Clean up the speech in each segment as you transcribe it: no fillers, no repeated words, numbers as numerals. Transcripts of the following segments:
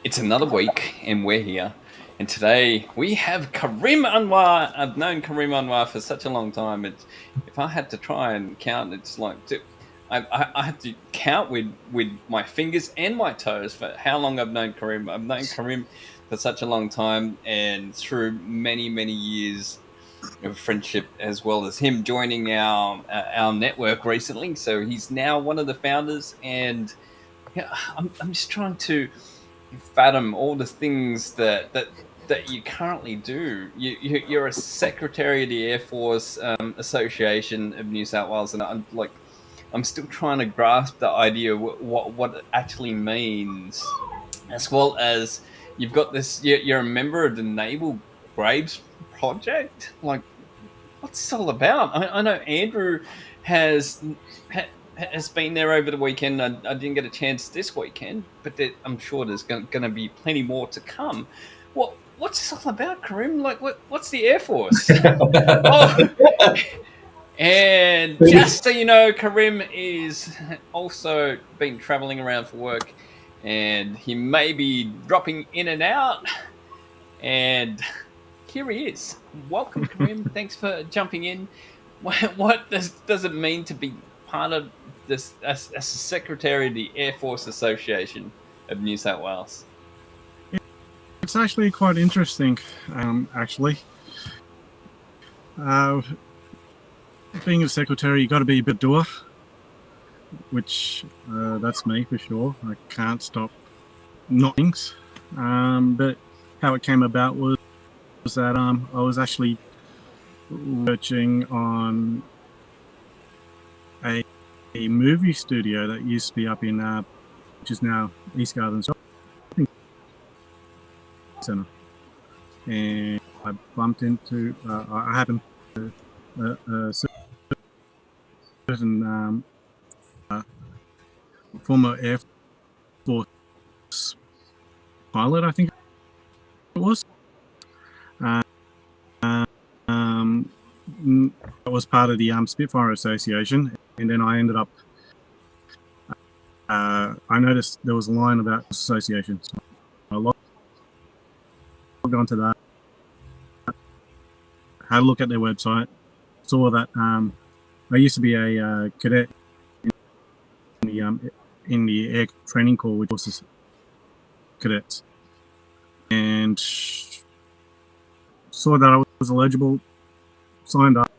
It's another week, and we're here. And today we have Karim Anwar. I've known Karim Anwar for such a long time. If I had to try and count, it's like I have to count with my fingers and my toes for how long I've known Karim. I've known Karim for such a long time, and through many years of friendship, as well as him joining our network recently. So he's now one of the founders, and yeah, I'm just trying to fathom all the things that you currently do. You're a secretary of the Air Force Association of New South Wales, and I'm still trying to grasp the idea of what it actually means, as well as you've got this. You're a member of the Naval Graves Project. Like, what's this all about? I know Andrew has has been there over the weekend. I didn't get a chance this weekend, but I'm sure there's going to be plenty more to come. What's this all about, Karim? Like, what's the Air Force? Oh, and just so you know, Karim is also been traveling around for work, and he may be dropping in and out. And here he is. Welcome, Karim. Thanks for jumping in. What does it mean to be part of this as a secretary of the Air Force Association of New South Wales? It's actually quite interesting, actually. Being a secretary, you got to be a bit doer, which that's me for sure. I can't stop not things. But how it came about was that I was actually researching on a movie studio that used to be up in, which is now East Garden Shopping Centre, and I bumped into. I happened to a certain former Air Force pilot, I think it was. That was part of the Spitfire Association, and then I ended up. I noticed there was a line about associations. So I logged onto that, had a look at their website, saw that I used to be a cadet in the Air Training Corps, which was cadets, and saw that I was eligible, signed up,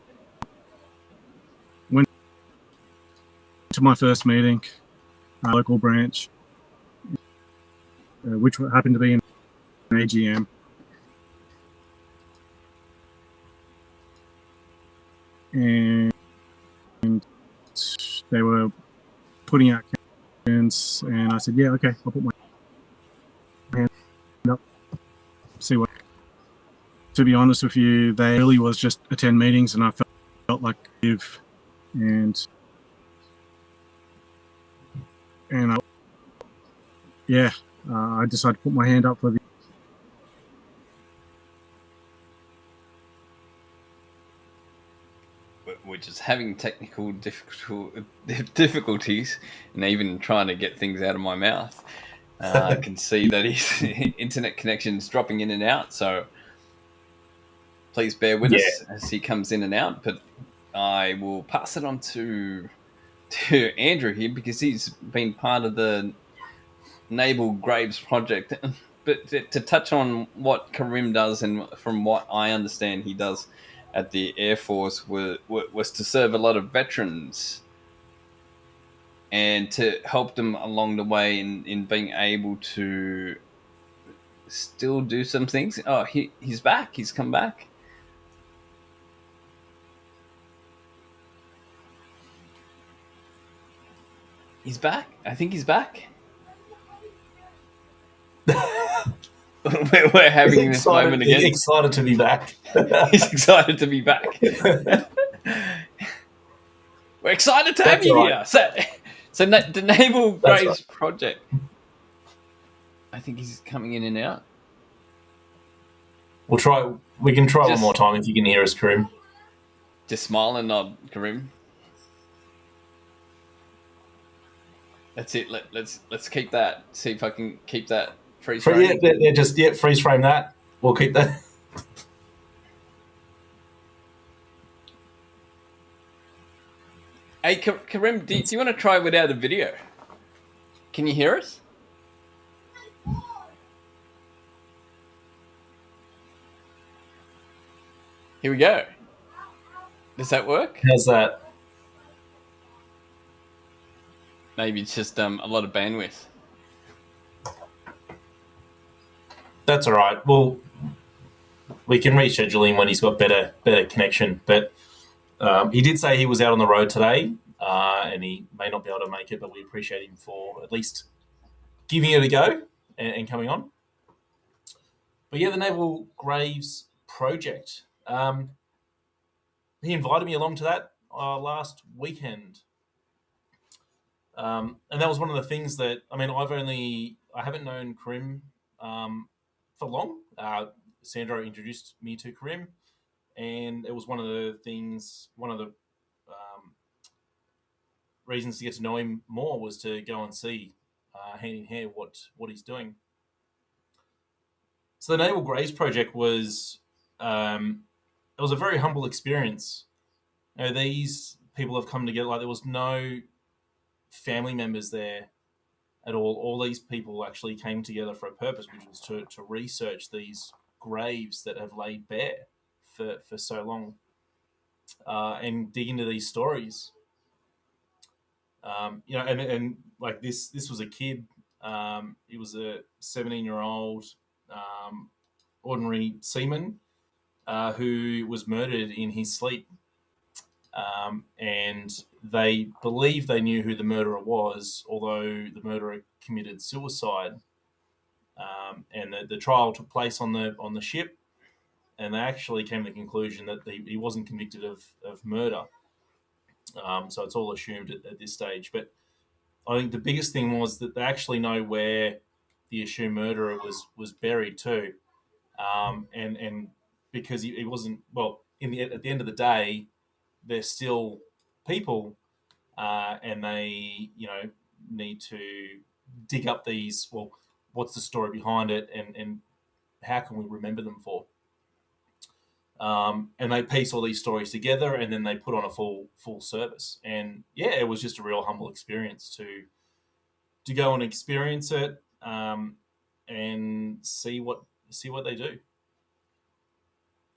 went to my first meeting, local branch, which happened to be in AGM. And they were putting out campaigns, and I said, yeah, okay, I'll put my hand up, see what. To be honest with you, they really was just attend meetings, and I felt like give, and I decided to put my hand up for the. Which is having technical difficulties, and even trying to get things out of my mouth. I can see that his internet connection is dropping in and out, so please bear with us as he comes in and out. But I will pass it on to Andrew here, because he's been part of the Naval Graves Project. But to touch on what Karim does, and from what I understand he does at the Air Force, was to serve a lot of veterans and to help them along the way in being able to still do some things. Oh, he's back. He's come back. He's back. I think he's back. We're having this moment again. He's excited to be back. He's excited to be back. We're excited to have you here. So the Naval Graves Project. I think he's coming in and out. We'll try. We can try one more time if you can hear us, Karim. Just smile and nod, Karim. That's it. Let's keep that. See if I can keep that Freeze frame. They're just freeze frame that. We'll keep that. Hey, Karim, do you want to try without a video? Can you hear us? Here we go. Does that work? How's that? Maybe it's just a lot of bandwidth. That's all right. Well, we can reschedule him when he's got better connection. But he did say he was out on the road today, and he may not be able to make it. But we appreciate him for at least giving it a go and coming on. But yeah, the Naval Graves project. He invited me along to that last weekend. And that was one of the things that, I mean, I haven't known Karim for long. Sandro introduced me to Karim, and it was one of the reasons to get to know him more was to go and see hand in hand what he's doing. So the Naval Graves project was it was a very humble experience. You know, these people have come together, like there was no family members there at all. All these people actually came together for a purpose, which was to research these graves that have laid bare for so long and dig into these stories. You know, and like this was a kid. He was a 17-year-old ordinary seaman who was murdered in his sleep. And they believe they knew who the murderer was, although the murderer committed suicide. And the trial took place on the ship, and they actually came to the conclusion that he wasn't convicted of murder. So it's all assumed at this stage. But I think the biggest thing was that they actually know where the assumed murderer was buried too, and because he wasn't at the end of the day, they're still people, and they need to dig up these. Well, what's the story behind it, and how can we remember them for? And they piece all these stories together, and then they put on a full service. And yeah, it was just a real humble experience to go and experience it, and see what they do.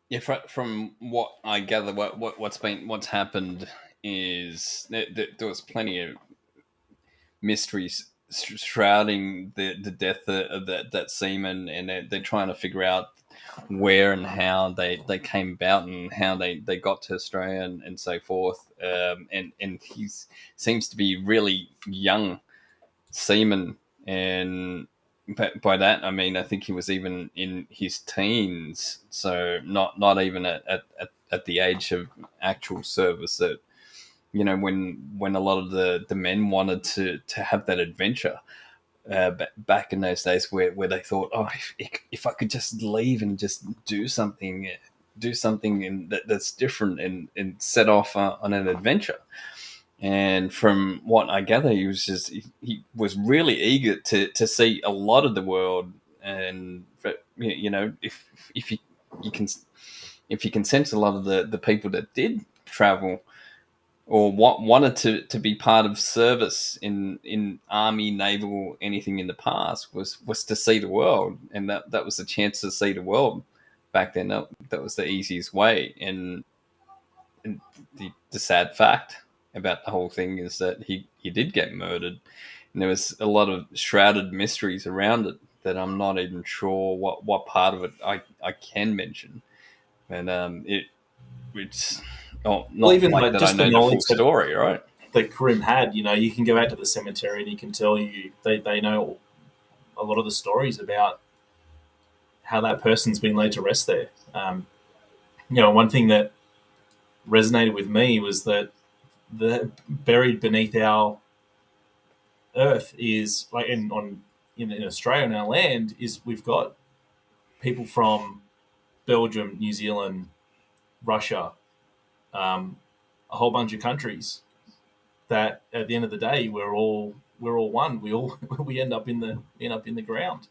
Yeah, from what I gather, what's happened is there was plenty of mysteries shrouding the death of that seaman, and they're trying to figure out where and how they came about and how they got to Australia and so forth. And he seems to be really young seaman, and by that I mean I think he was even in his teens, so not even at the age of actual service. That when a lot of the men wanted to have that adventure back in those days where they thought, oh, if I could just leave and just do something that's different and set off on an adventure. And from what I gather, he was really eager to see a lot of the world. And if you can sense a lot of the people that did travel or wanted to be part of service in army, naval, anything in the past was to see the world, and that was the chance to see the world back then. That was the easiest way. And the sad fact about the whole thing is that he did get murdered, and there was a lot of shrouded mysteries around it that I'm not even sure what part of it I can mention. And it's not even like that I know the full story, right? That Karim had, you can go out to the cemetery and he can tell you they know a lot of the stories about how that person's been laid to rest there. One thing that resonated with me was that the buried beneath our earth is like in Australia, on our land, is we've got people from Belgium, New Zealand, Russia, a whole bunch of countries that at the end of the day we're all one. We end up in the ground.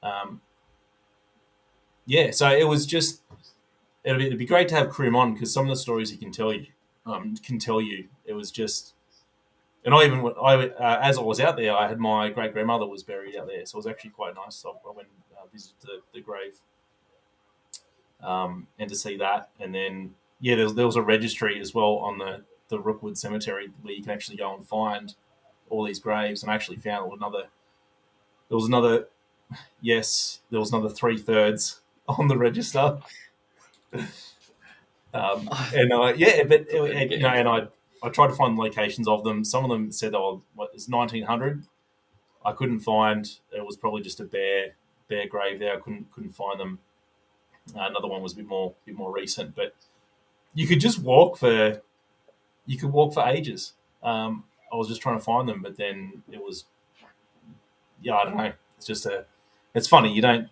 Um, yeah, so it was just it'd be great to have Karim on because some of the stories he can tell you, it was just. And as I was out there, I had my great grandmother was buried out there, so it was actually quite nice. So I went visited the grave, and to see that, and then there was a registry as well on the Rookwood Cemetery where you can actually go and find all these graves. And I actually found there was another 3/3 on the register. And I tried to find locations of them. Some of them said it's 1900. I couldn't find. It was probably just a bare grave there. I couldn't find them. Another one was a bit more recent, but you could just walk for ages. I was just trying to find them, but then it was I don't know. It's funny. You don't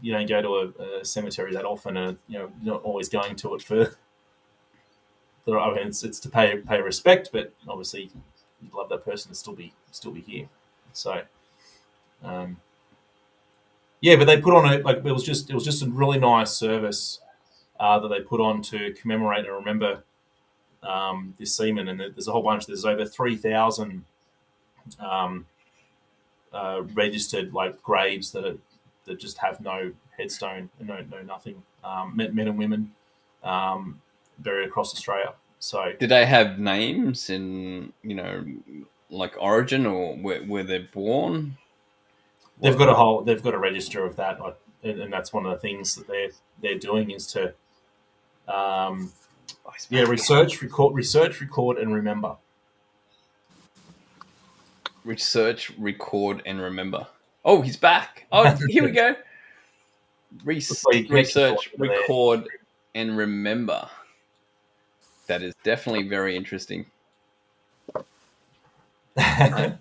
go to a cemetery that often, and you're not always going to it for. I mean, it's to pay respect, but obviously you'd love that person to still be here. So, but they put on it was just a really nice service that they put on to commemorate and remember this seaman. And there's a whole bunch. There's over 3,000 registered graves that just have no headstone and no nothing. Men and women. Buried across Australia. So did they have names in origin or where they're born? They've got a register of that, and that's one of the things that they're doing is to research, record, and remember. Research, record, and remember. Oh, he's back. Oh, here we go. Research, record, and remember. That is definitely very interesting. I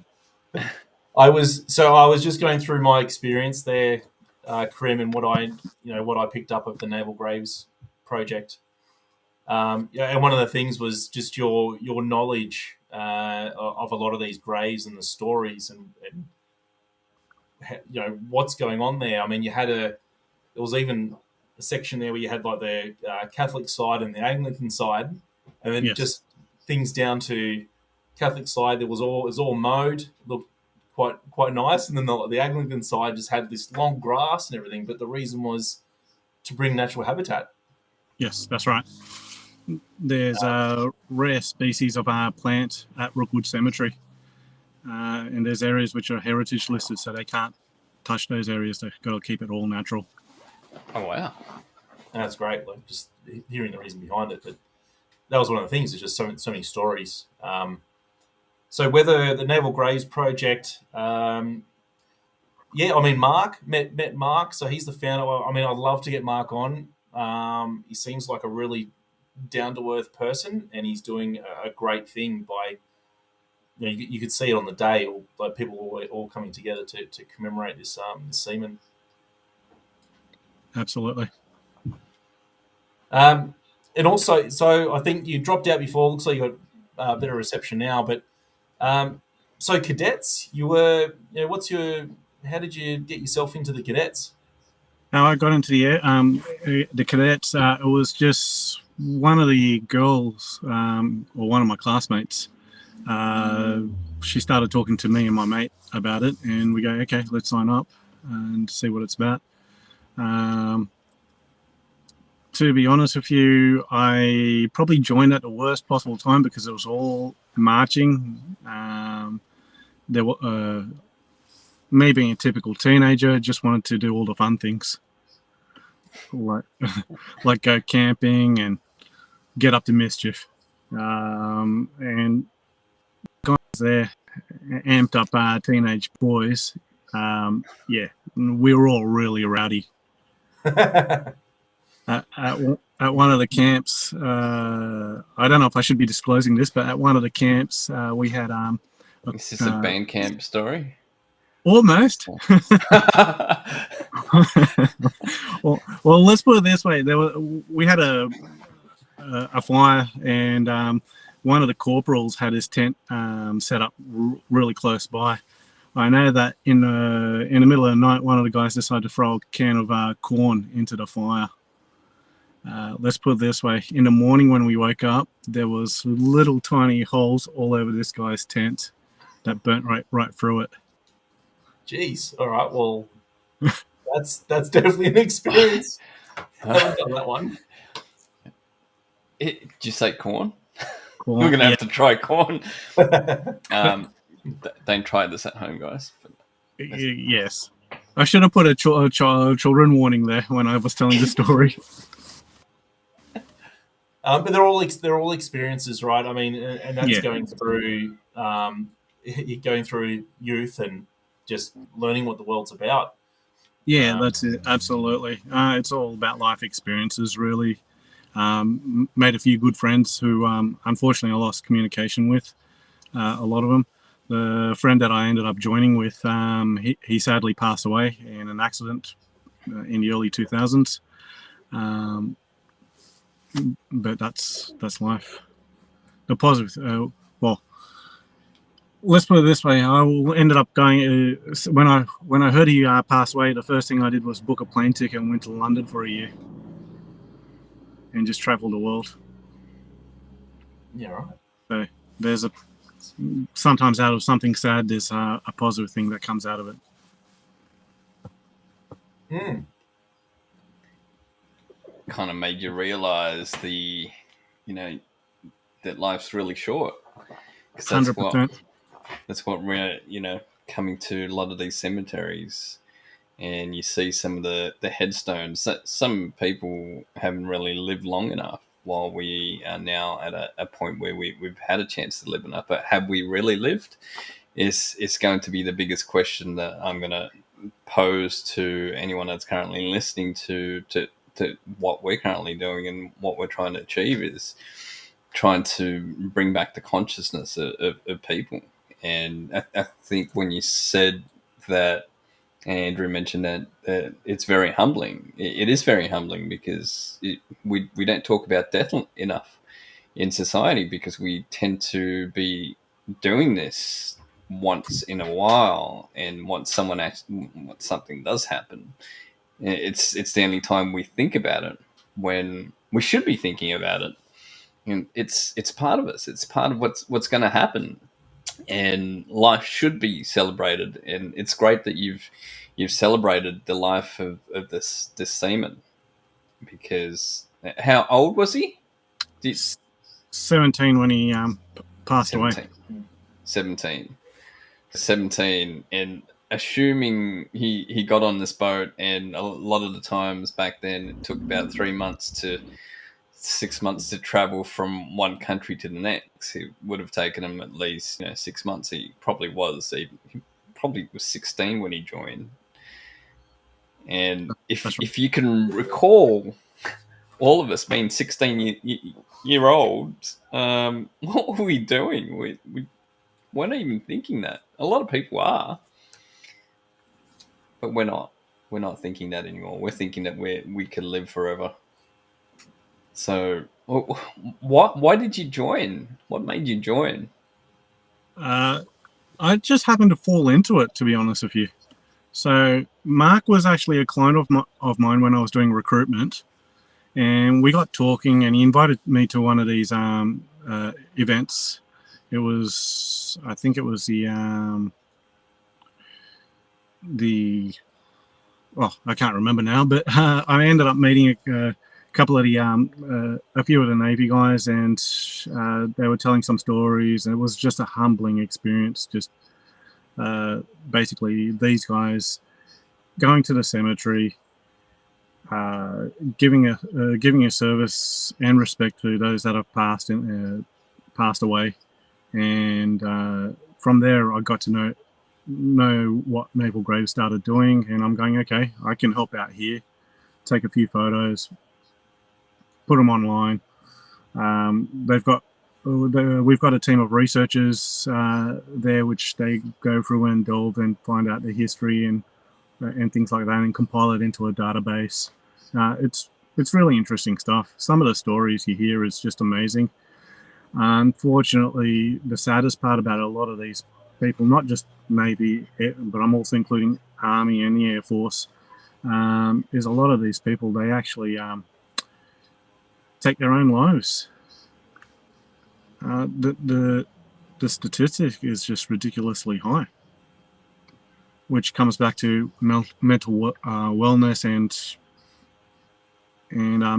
was just going through my experience there, Karim, and what I picked up of the Naval Graves project. And one of the things was just your knowledge of a lot of these graves and the stories and what's going on there. I mean, there was even a section there where you had the Catholic side and the Anglican side. And then just things down to Catholic side, it was all mowed, looked quite nice, and then the Anglican side just had this long grass and everything. But the reason was to bring natural habitat. Yes, that's right. There's a rare species of our plant at Rookwood Cemetery, and there's areas which are heritage listed, so they can't touch those areas. They've got to keep it all natural. Oh wow, and that's great. Just hearing the reason behind it, but. That was one of the things. There's just so many stories. So whether the Naval Graves project, Mark met Mark. So he's the founder. I mean, I'd love to get Mark on. He seems like a really down to earth person, and he's doing a great thing by. You could see it on the day, people all coming together to commemorate this seaman. Absolutely. And also, so I think you dropped out before. Looks like you got a better reception now. But so cadets, you were. How did you get yourself into the cadets? Now I got into the cadets. It was just one of the girls, or one of my classmates. She started talking to me and my mate about it, and we go, okay, let's sign up and see what it's about. To be honest with you, I probably joined at the worst possible time because it was all marching. There were me being a typical teenager, just wanted to do all the fun things, like go camping and get up to mischief. And guys there, amped up teenage boys. We were all really rowdy. At one of the camps, I don't know if I should be disclosing this, but at one of the camps, we had Is this a band camp story? Almost. well, let's put it this way: we had a fire, and one of the corporals had his tent set up really close by. I know that in the middle of the night, one of the guys decided to throw a can of corn into the fire. Let's put it this way: in the morning when we woke up, there was little tiny holes all over this guy's tent that burnt right through it. Jeez. All right. Well, that's definitely an experience. I haven't done that one. Did you say corn? Corn, We're gonna yeah. have to try corn. Don't try this at home, guys. Yes. I should have put a children warning there when I was telling the story. But they're all experiences, right? I mean, and that's Yeah. going through youth and just learning what the world's about. Yeah, that's it. Absolutely. It's all about life experiences, really. Made a few good friends who, unfortunately, I lost communication with, a lot of them. The friend that I ended up joining with, he sadly passed away in an accident in the early 2000s. But that's life. The positive, well, let's put it this way: I ended up going when I heard he passed away. The first thing I did was book a plane ticket and went to London for a year, and just travelled the world. Yeah, right. So there's sometimes out of something sad, there's a positive thing that comes out of it. Mm. Kind of made you realize that life's really short. 'Cause 100%. that's what we're, coming to a lot of these cemeteries, and you see some of the headstones that some people haven't really lived long enough, while we are now at a point where we've had a chance to live enough. But have we really lived? Is going to be the biggest question that I'm going to pose to anyone that's currently listening to what we're currently doing and what we're trying to achieve, is trying to bring back the consciousness of people. And I think when you said that, Andrew mentioned that it's very humbling. It is very humbling, because we don't talk about death enough in society, because we tend to be doing this once in a while, and once something does happen, it's the only time we think about it, when we should be thinking about it. And it's part of us. It's part of what's going to happen, and life should be celebrated. And it's great that you've celebrated the life of this seaman, because how old was he? 17 when he passed away. 17. 17, and assuming he got on this boat, and a lot of the times back then it took about 3 months to 6 months to travel from one country to the next. It would have taken him at least 6 months. He probably was 16 when he joined. And if you can recall, all of us being 16-year-olds, what were we doing? We weren't even thinking that. A lot of people are, but we're not. We're not thinking that anymore. We're thinking that we can live forever. So, why did you join? What made you join? I just happened to fall into it, to be honest with you. So Mark was actually a client of mine when I was doing recruitment, and we got talking, and he invited me to one of these events. It was, I think it was I can't remember now, but I ended up meeting a couple of a few of the Navy guys, and they were telling some stories, and it was just a humbling experience. Just basically these guys going to the cemetery, giving a service and respect to those that have passed away, and from there I got to know what Naval Grave started doing, and I'm going, okay, I can help out here, take a few photos, put them online. We've got a team of researchers there, which they go through and delve and find out the history and things like that, and compile it into a database. It's really interesting stuff. Some of the stories you hear is just amazing. Unfortunately, the saddest part about a lot of these people, not just Navy, but I'm also including Army and the Air Force, is a lot of these people, they actually take their own lives. The statistic is just ridiculously high, which comes back to mental wellness and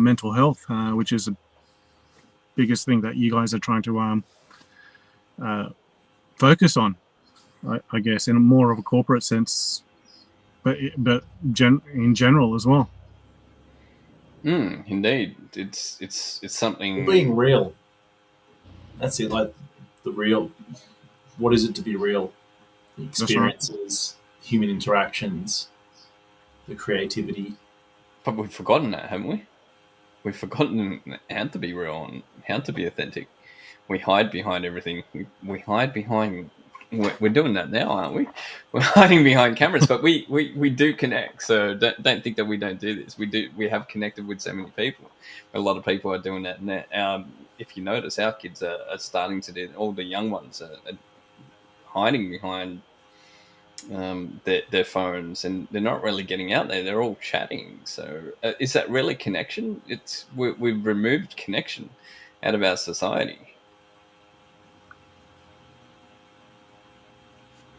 mental health, which is the biggest thing that you guys are trying to focus on, I guess, in more of a corporate sense, but in general as well. Indeed, it's something. Being real. That's it. Like the real. What is it to be real? The experiences, human interactions, the creativity. But we've forgotten that, haven't we? We've forgotten how to be real and how to be authentic. We hide behind everything. We hide behind. We're doing that now, aren't we? We're hiding behind cameras, but we do connect. So don't think that we don't do this. We do. We have connected with so many people. A lot of people are doing that now. If you notice, our kids are starting to do. All the young ones are hiding behind their phones, and they're not really getting out there. They're all chatting. So is that really connection? We've removed connection out of our society.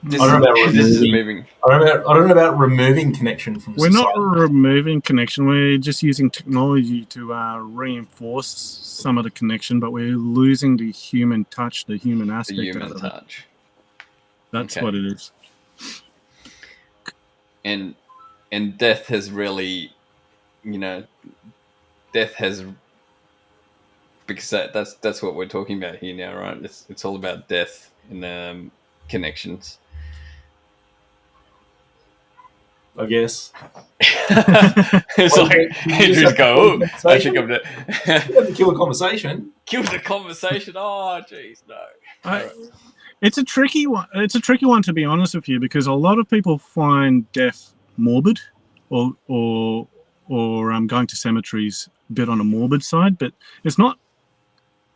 I don't know about removing connection from society. We're not removing connection. We're just using technology to reinforce some of the connection, but we're losing the human touch, the human aspect. The human touch. That's what it is. And death has really, because that's what we're talking about here now, right? It's all about death and connections. I guess. It's like Andrew's go. I think I'm you have to kill a conversation. Kill the conversation. Oh, jeez, no. It's a tricky one. It's a tricky one, to be honest with you, because a lot of people find death morbid, or going to cemeteries a bit on a morbid side. But it's not.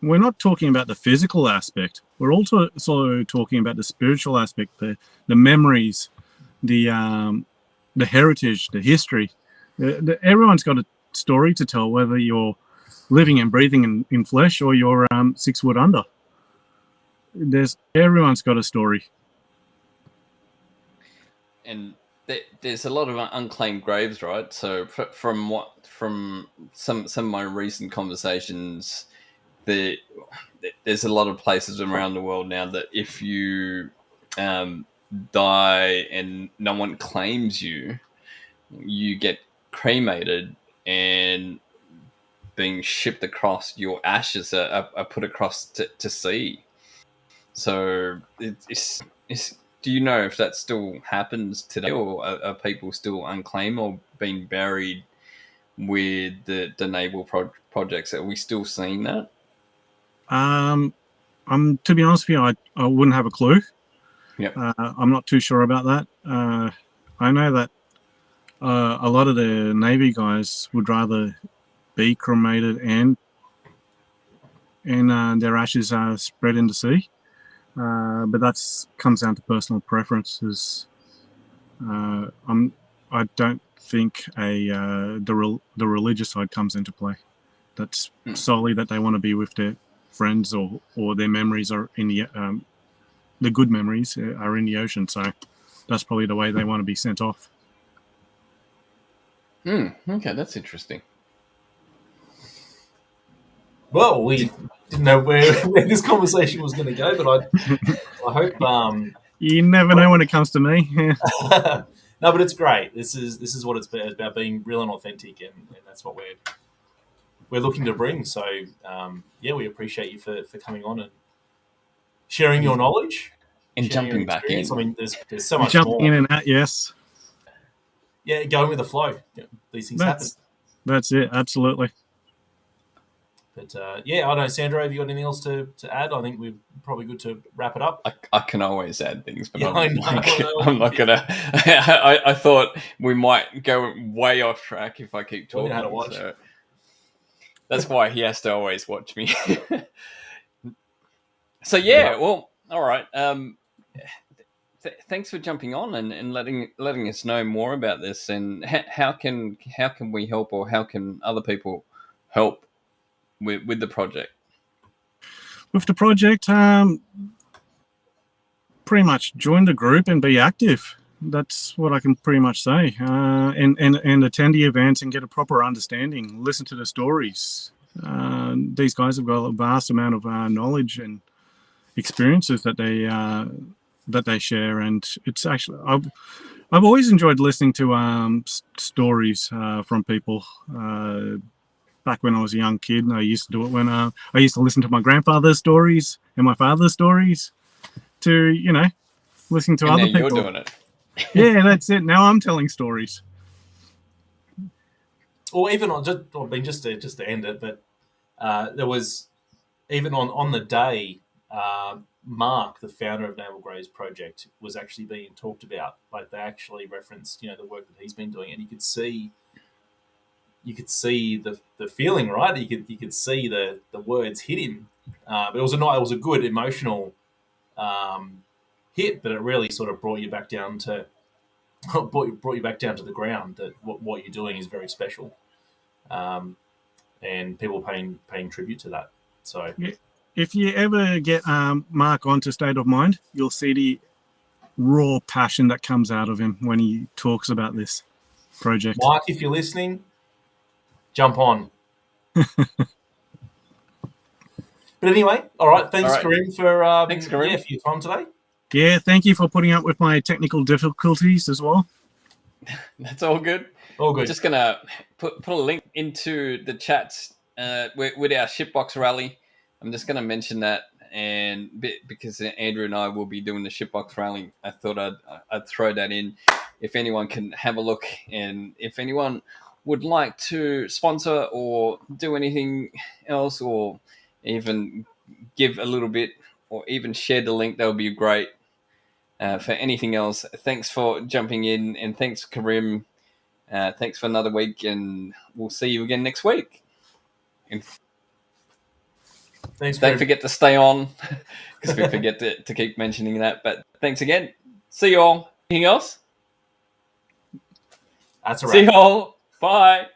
We're not talking about the physical aspect. We're also talking about the spiritual aspect, the memories, the heritage, the history. Everyone's got a story to tell, whether you're living and breathing in flesh or you're 6 foot under. Everyone's got a story. And there's a lot of unclaimed graves, right? So from some of my recent conversations, there's a lot of places around the world now that if you die and no one claims you, you get cremated and being shipped across. Your ashes are put across to sea. So it's do you know if that still happens today, or are people still unclaimed or being buried with the naval projects? Are we still seeing that? To be honest with you, I wouldn't have a clue. Yep. I'm not too sure about that. I know that a lot of the Navy guys would rather be cremated and their ashes are spread in the sea. But that comes down to personal preferences. I don't think the religious side comes into play. That's solely that they want to be with their friends, or their memories are in the good memories are in the ocean. So that's probably the way they want to be sent off. Okay, that's interesting. Well, we didn't know where this conversation was going to go, but I hope you never know when it comes to me. No, but it's great. This is what it's about, being real and authentic, and that's what we're looking to bring. So we appreciate you for coming on and sharing your knowledge and jumping back in. I mean, there's so much jumping more. In and out, yes. Yeah, going with the flow. These things happen. That's it. Absolutely. But I don't know, Sandra, have you got anything else to add? I think we're probably good to wrap it up. I can always add things, but I'm not gonna. I thought we might go way off track if I keep talking. How to watch. So that's why he has to always watch me. So well, all right. thanks for jumping on and letting us know more about this, and how can we help, or how can other people help with the project? With the project, pretty much join the group and be active. That's what I can pretty much say. And attend the events and get a proper understanding. Listen to the stories. These guys have got a vast amount of knowledge and experiences that they share, and it's actually I've always enjoyed listening to stories from people. Back when I was a young kid, I used to do it when I used to listen to my grandfather's stories and my father's stories, to listening to And other now people. you're doing it. Yeah, that's it. Now I'm telling stories. Or even on just to end it, but there was even on the day, Mark, the founder of Naval Gray's project, was actually being talked about. Like, they actually referenced the work that he's been doing, and you could see the feeling, right? You could see the words hit him. But it was a good emotional hit, but it really sort of brought you back down to the ground, that what you're doing is very special, and people paying tribute to that. So Yeah. If you ever get Mark onto State of Mind, you'll see the raw passion that comes out of him when he talks about this project. Mark, if you're listening, jump on. But anyway, all right. Thanks, All right. Karim, for Thanks, Karim. for your time today. Yeah, thank you for putting up with my technical difficulties as well. That's all good. All We're good. just gonna put a link into the chats with our shipbox rally. I'm just gonna mention that, and because Andrew and I will be doing the shipbox rally, I thought I'd throw that in. If anyone can have a look, and if anyone would like to sponsor or do anything else, or even give a little bit, or even share the link, that would be great. For anything else, thanks for jumping in, and thanks, Karim. Thanks for another week, and we'll see you again next week. And Thanks, don't Karim. forget to stay on, because we forget to keep mentioning that. But thanks again. See you all. Anything else? That's all See right. you all. Bye.